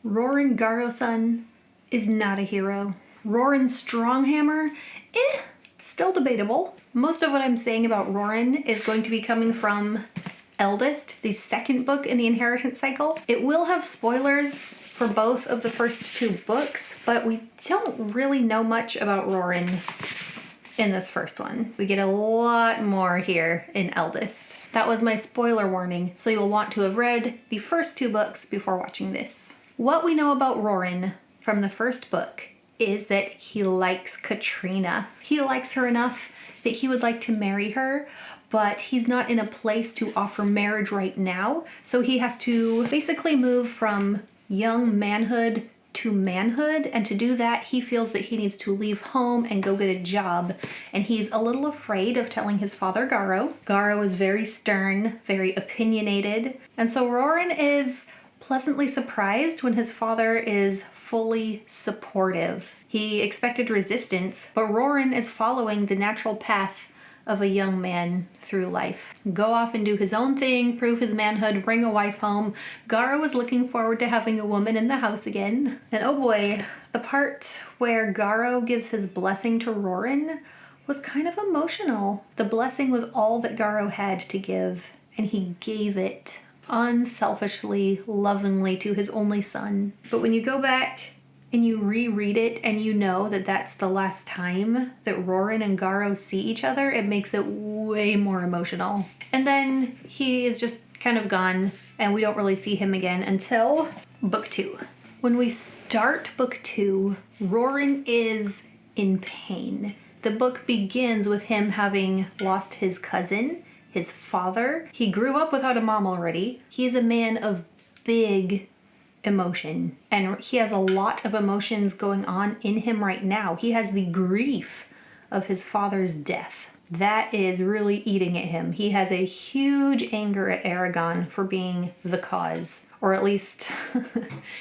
Roran Garo-san is not a hero. Roran Stronghammer, still debatable. Most of what I'm saying about Roran is going to be coming from Eldest, the second book in the inheritance cycle. It will have spoilers for both of the first two books, but we don't really know much about Roran in this first one. We get a lot more here in Eldest. That was my spoiler warning, so you'll want to have read the first two books before watching this. What we know about Roran from the first book is that he likes Katrina. He likes her enough that he would like to marry her, but he's not in a place to offer marriage right now, so he has to basically move from young manhood to manhood, and to do that he feels that he needs to leave home and go get a job, and he's a little afraid of telling his father Garo. Garo is very stern, very opinionated, and so Roran is pleasantly surprised when his father is fully supportive. He expected resistance, but Roran is following the natural path of a young man through life. Go off and do his own thing, prove his manhood, bring a wife home. Garo is looking forward to having a woman in the house again. And oh boy, the part where Garo gives his blessing to Roran was kind of emotional. The blessing was all that Garo had to give, and he gave it unselfishly, lovingly to his only son. But when you go back and you reread it and you know that that's the last time that Roran and Garo see each other, it makes it way more emotional. And then he is just kind of gone, and we don't really see him again until book 2. When we start book 2, Roran is in pain. The book begins with him having lost his cousin, his father. He grew up without a mom already. He is a man of big emotion, and he has a lot of emotions going on in him right now. He has the grief of his father's death. That is really eating at him. He has a huge anger at Eragon for being the cause, or at least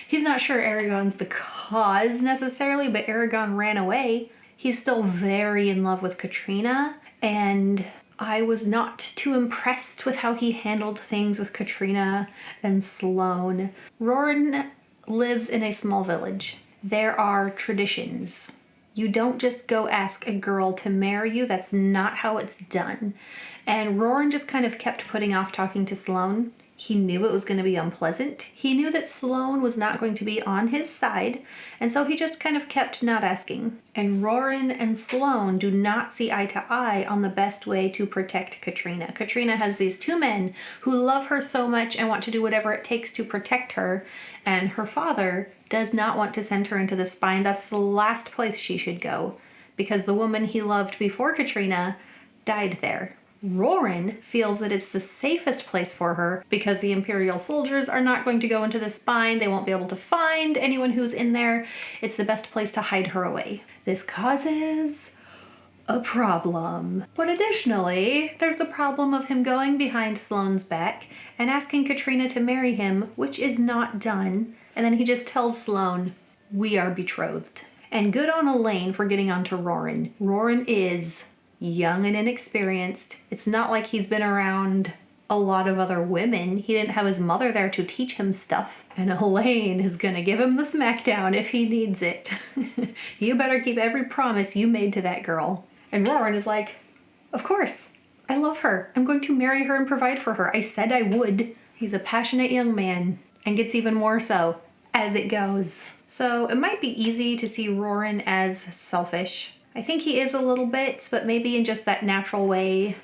he's not sure Eragon's the cause necessarily, but Eragon ran away. He's still very in love with Katrina, and I was not too impressed with how he handled things with Katrina and Sloane. Roran lives in a small village. There are traditions. You don't just go ask a girl to marry you. That's not how it's done. And Roran just kind of kept putting off talking to Sloane. He knew it was going to be unpleasant. He knew that Sloane was not going to be on his side, and so he just kind of kept not asking. And Roran and Sloane do not see eye to eye on the best way to protect Katrina. Katrina has these two men who love her so much and want to do whatever it takes to protect her, and her father does not want to send her into the spine. That's the last place she should go, because the woman he loved before Katrina died there. Roran feels that it's the safest place for her because the Imperial soldiers are not going to go into the spine. They won't be able to find anyone who's in there. It's the best place to hide her away. This causes a problem. But additionally, there's the problem of him going behind Sloane's back and asking Katrina to marry him, which is not done. And then he just tells Sloane, "We are betrothed." And good on Elaine for getting onto Roran. Roran is young and inexperienced. It's not like he's been around a lot of other women. He didn't have his mother there to teach him stuff. And Elaine is gonna give him the smackdown if he needs it. You better keep every promise you made to that girl. And Roran is like, of course, I love her. I'm going to marry her and provide for her. I said I would. He's a passionate young man, and gets even more so as it goes. So it might be easy to see Roran as selfish. I think he is a little bit, but maybe in just that natural way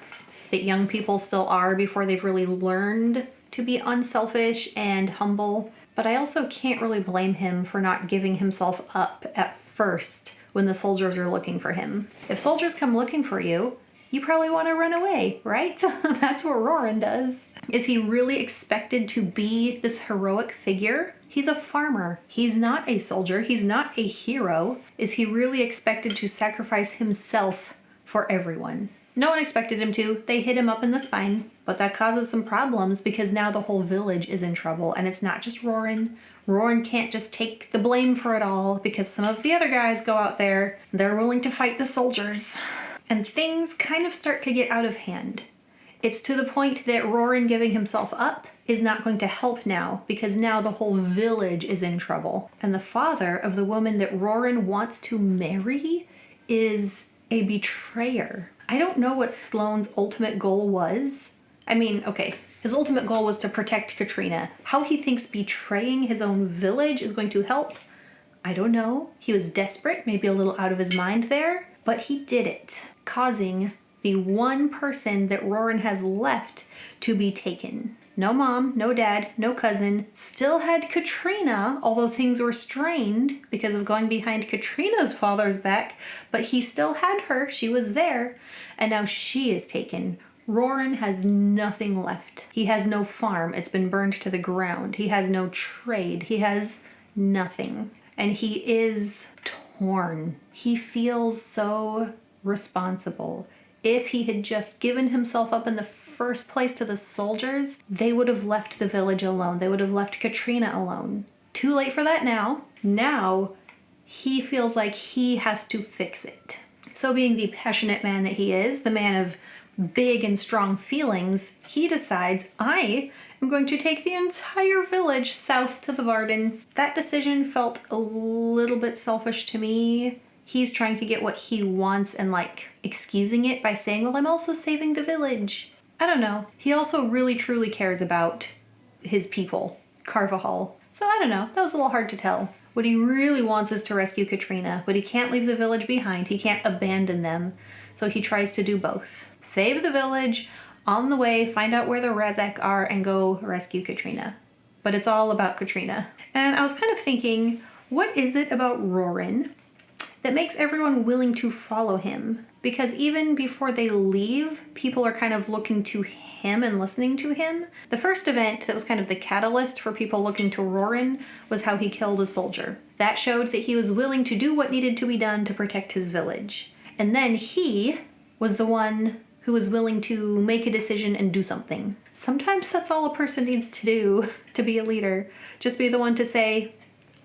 that young people still are before they've really learned to be unselfish and humble. But I also can't really blame him for not giving himself up at first when the soldiers are looking for him. If soldiers come looking for you, you probably want to run away, right? That's what Roran does. Is he really expected to be this heroic figure? He's a farmer. He's not a soldier. He's not a hero. Is he really expected to sacrifice himself for everyone? No one expected him to. They hit him up in the spine. But that causes some problems because now the whole village is in trouble. And it's not just Roran. Roran can't just take the blame for it all because some of the other guys go out there. They're willing to fight the soldiers. And things kind of start to get out of hand. It's to the point that Roran giving himself up is not going to help now because now the whole village is in trouble. And the father of the woman that Roran wants to marry is a betrayer. I don't know what Sloane's ultimate goal was. I mean, okay, his ultimate goal was to protect Katrina. How he thinks betraying his own village is going to help, I don't know. He was desperate, maybe a little out of his mind there, but he did it, causing the one person that Roran has left to be taken. No mom, no dad, no cousin, still had Katrina, although things were strained because of going behind Katrina's father's back, but he still had her, she was there, and now she is taken. Roran has nothing left. He has no farm, it's been burned to the ground. He has no trade, he has nothing. And he is torn. He feels so responsible. If he had just given himself up in the first place to the soldiers, they would have left the village alone. They would have left Katrina alone. Too late for that now. Now, he feels like he has to fix it. So being the passionate man that he is, the man of big and strong feelings, he decides, I am going to take the entire village south to the Varden. That decision felt a little bit selfish to me. He's trying to get what he wants and like excusing it by saying, well, I'm also saving the village. I don't know. He also really truly cares about his people, Carvajal. So I don't know. That was a little hard to tell. What he really wants is to rescue Katrina, but he can't leave the village behind. He can't abandon them. So he tries to do both. Save the village, on the way, find out where the Razak are, and go rescue Katrina. But it's all about Katrina. And I was kind of thinking, what is it about Roran that makes everyone willing to follow him? Because even before they leave, people are kind of looking to him and listening to him. The first event that was kind of the catalyst for people looking to Roran was how he killed a soldier. That showed that he was willing to do what needed to be done to protect his village. And then he was the one who was willing to make a decision and do something. Sometimes that's all a person needs to do to be a leader. Just be the one to say,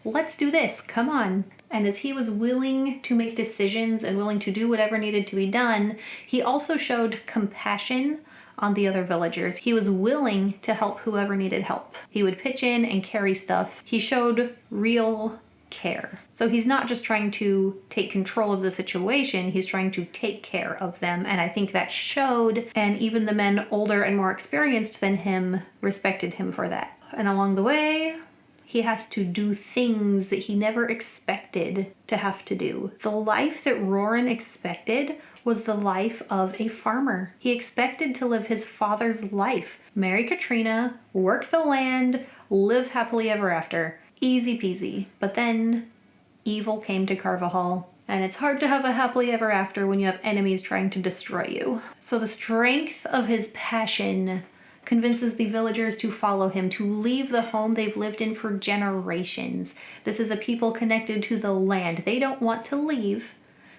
let's do this, come on. And as he was willing to make decisions and willing to do whatever needed to be done, he also showed compassion on the other villagers. He was willing to help whoever needed help. He would pitch in and carry stuff. He showed real care. So he's not just trying to take control of the situation, he's trying to take care of them. And I think that showed, and even the men older and more experienced than him respected him for that. And along the way, he has to do things that he never expected to have to do. The life that Roran expected was the life of a farmer. He expected to live his father's life. Marry Katrina, work the land, live happily ever after. Easy peasy. But then evil came to Carvajal. And it's hard to have a happily ever after when you have enemies trying to destroy you. So the strength of his passion convinces the villagers to follow him, to leave the home they've lived in for generations. This is a people connected to the land. They don't want to leave,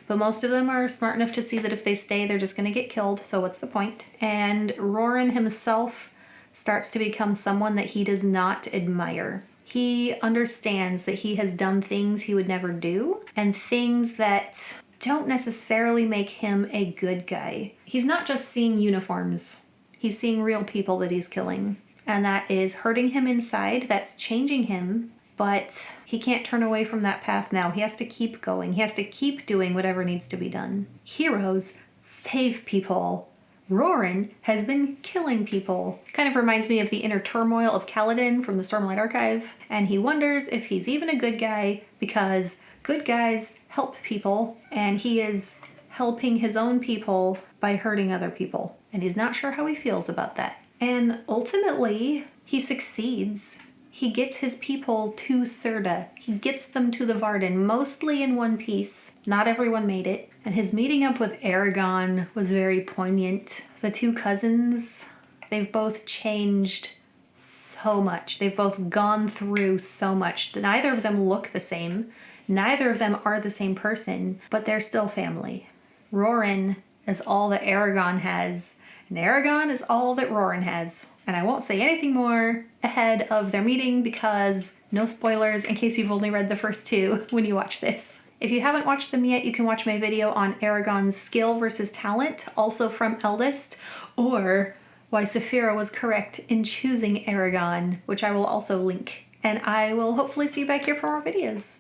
but most of them are smart enough to see that if they stay, they're just going to get killed, so what's the point? And Roran himself starts to become someone that he does not admire. He understands that he has done things he would never do, and things that don't necessarily make him a good guy. He's not just seeing uniforms. He's seeing real people that he's killing. And that is hurting him inside, that's changing him, but he can't turn away from that path now. He has to keep going. He has to keep doing whatever needs to be done. Heroes save people. Roran has been killing people. Kind of reminds me of the inner turmoil of Kaladin from the Stormlight Archive. And he wonders if he's even a good guy because good guys help people, and he is helping his own people by hurting other people. And he's not sure how he feels about that. And ultimately, he succeeds. He gets his people to Serda. He gets them to the Varden, mostly in one piece. Not everyone made it. And his meeting up with Eragon was very poignant. The two cousins, they've both changed so much. They've both gone through so much. Neither of them look the same. Neither of them are the same person, but they're still family. Roran is all that Eragon has, and Eragon is all that Roran has. And I won't say anything more ahead of their meeting because no spoilers in case you've only read the first two when you watch this. If you haven't watched them yet, you can watch my video on Eragon's skill versus talent, also from Eldest, or why Saphira was correct in choosing Eragon, which I will also link. And I will hopefully see you back here for more videos.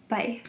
Bye.